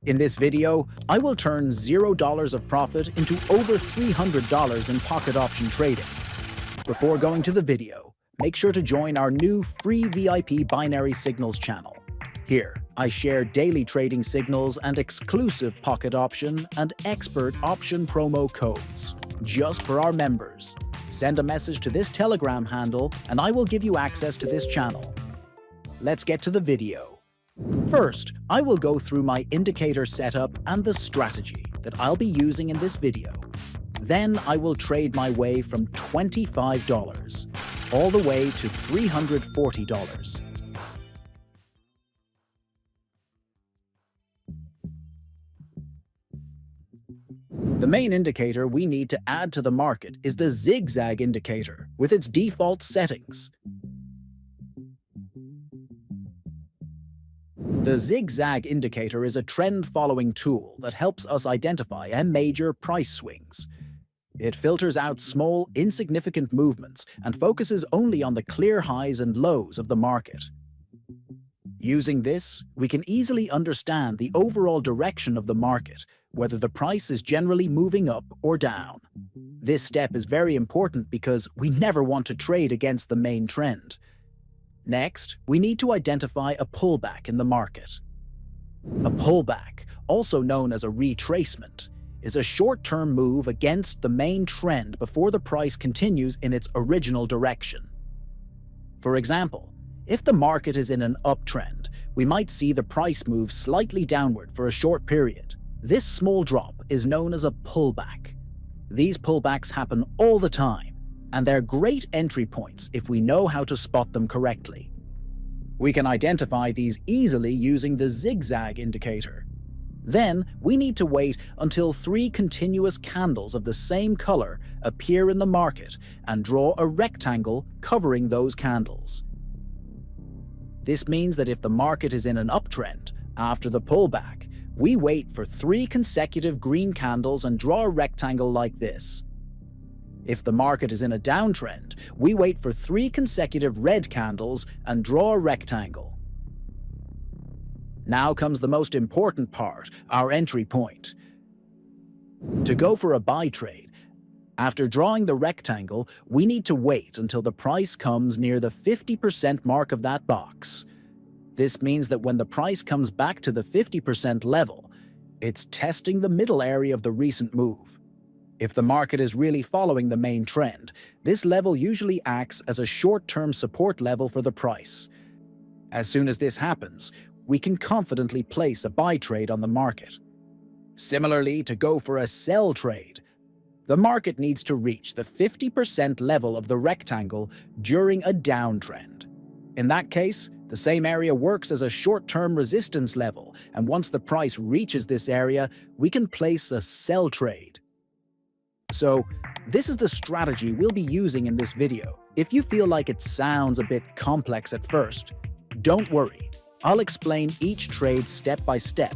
In this video, I will turn $0 of profit into over $300 in pocket option trading. Before going to the video, make sure to join our new free VIP binary signals channel. Here, I share daily trading signals and exclusive pocket option and expert option promo codes just for our members. Send a message to this Telegram handle and I will give you access to this channel. Let's get to the video. First, I will go through my indicator setup and the strategy that I'll be using in this video. Then I will trade my way from $25 all the way to $340. The main indicator we need to add to the market is the Zigzag indicator with its default settings. The Zigzag indicator is a trend-following tool that helps us identify major price swings. It filters out small, insignificant movements and focuses only on the clear highs and lows of the market. Using this, we can easily understand the overall direction of the market, whether the price is generally moving up or down. This step is very important because we never want to trade against the main trend. Next, we need to identify a pullback in the market. A pullback, also known as a retracement, is a short-term move against the main trend before the price continues in its original direction. For example, if the market is in an uptrend, we might see the price move slightly downward for a short period. This small drop is known as a pullback. These pullbacks happen all the time, and they're great entry points if we know how to spot them correctly. We can identify these easily using the Zigzag indicator. Then, we need to wait until 3 continuous candles of the same color appear in the market and draw a rectangle covering those candles. This means that if the market is in an uptrend, after the pullback, we wait for 3 consecutive green candles and draw a rectangle like this. If the market is in a downtrend, we wait for 3 consecutive red candles and draw a rectangle. Now comes the most important part, our entry point. To go for a buy trade, after drawing the rectangle, we need to wait until the price comes near the 50% mark of that box. This means that when the price comes back to the 50% level, it's testing the middle area of the recent move. If the market is really following the main trend, this level usually acts as a short-term support level for the price. As soon as this happens, we can confidently place a buy trade on the market. Similarly, to go for a sell trade, the market needs to reach the 50% level of the rectangle during a downtrend. In that case, the same area works as a short-term resistance level, and once the price reaches this area, we can place a sell trade. So, this is the strategy we'll be using in this video. If you feel like it sounds a bit complex at first, don't worry. I'll explain each trade step by step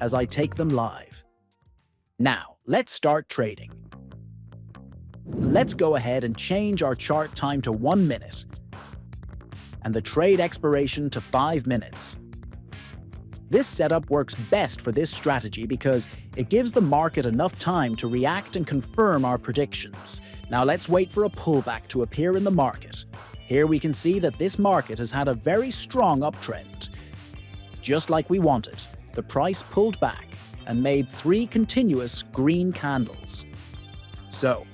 as I take them live. Now, let's start trading. Let's go ahead and change our chart time to 1 minute and the trade expiration to 5 minutes. This setup works best for this strategy because it gives the market enough time to react and confirm our predictions. Now let's wait for a pullback to appear in the market. Here we can see that this market has had a very strong uptrend. Just like we wanted, the price pulled back and made 3 continuous green candles. So,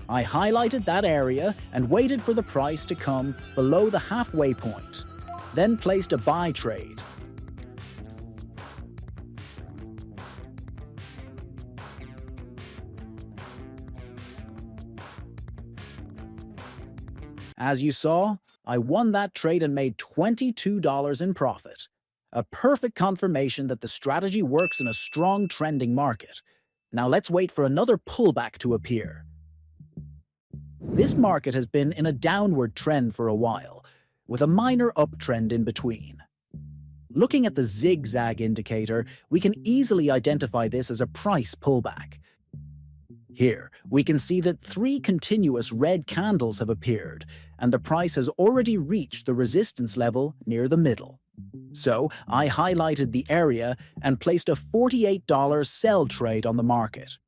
I highlighted that area and waited for the price to come below the halfway point, then placed a buy trade. As you saw, I won that trade and made $22 in profit. A perfect confirmation that the strategy works in a strong trending market. Now let's wait for another pullback to appear. This market has been in a downward trend for a while, with a minor uptrend in between. Looking at the Zigzag indicator, we can easily identify this as a price pullback. Here, we can see that 3 continuous red candles have appeared, and the price has already reached the resistance level near the middle. So I highlighted the area and placed a $48 sell trade on the market.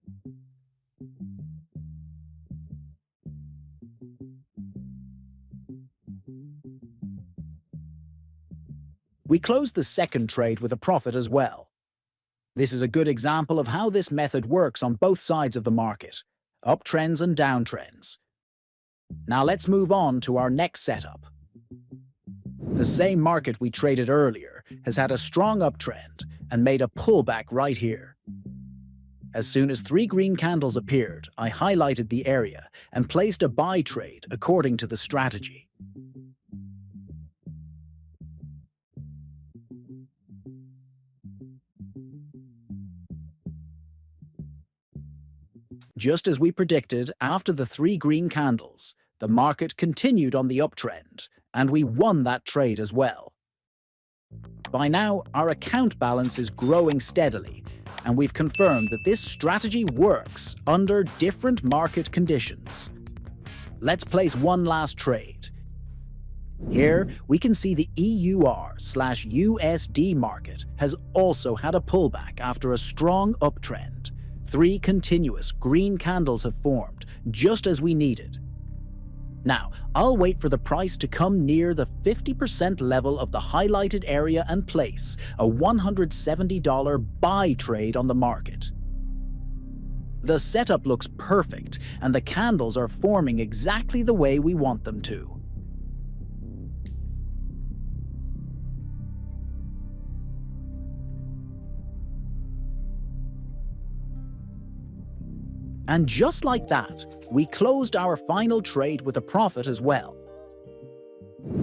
We closed the second trade with a profit as well. This is a good example of how this method works on both sides of the market, uptrends and downtrends. Now let's move on to our next setup. The same market we traded earlier has had a strong uptrend and made a pullback right here. As soon as 3 green candles appeared, I highlighted the area and placed a buy trade according to the strategy. Just as we predicted, after the 3 green candles, the market continued on the uptrend, and we won that trade as well. By now, our account balance is growing steadily, and we've confirmed that this strategy works under different market conditions. Let's place one last trade. Here, we can see the EUR/USD market has also had a pullback after a strong uptrend. 3 continuous green candles have formed, just as we needed. Now, I'll wait for the price to come near the 50% level of the highlighted area and place a $170 buy trade on the market. The setup looks perfect, and the candles are forming exactly the way we want them to. And just like that, we closed our final trade with a profit as well.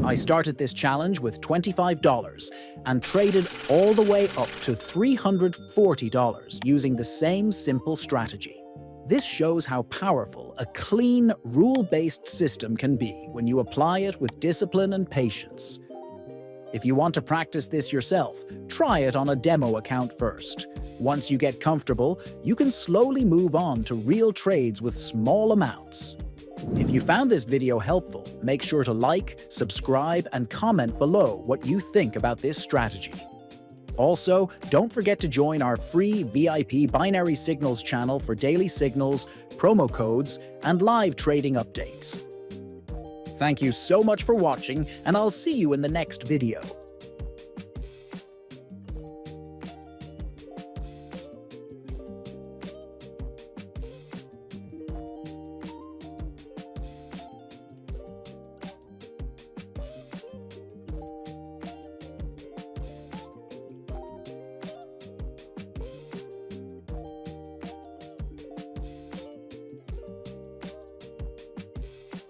I started this challenge with $25 and traded all the way up to $340 using the same simple strategy. This shows how powerful a clean, rule-based system can be when you apply it with discipline and patience. If you want to practice this yourself, try it on a demo account first. Once you get comfortable, you can slowly move on to real trades with small amounts. If you found this video helpful, make sure to like, subscribe, and comment below what you think about this strategy. Also, don't forget to join our free VIP Binary Signals channel for daily signals, promo codes, and live trading updates. Thank you so much for watching, and I'll see you in the next video.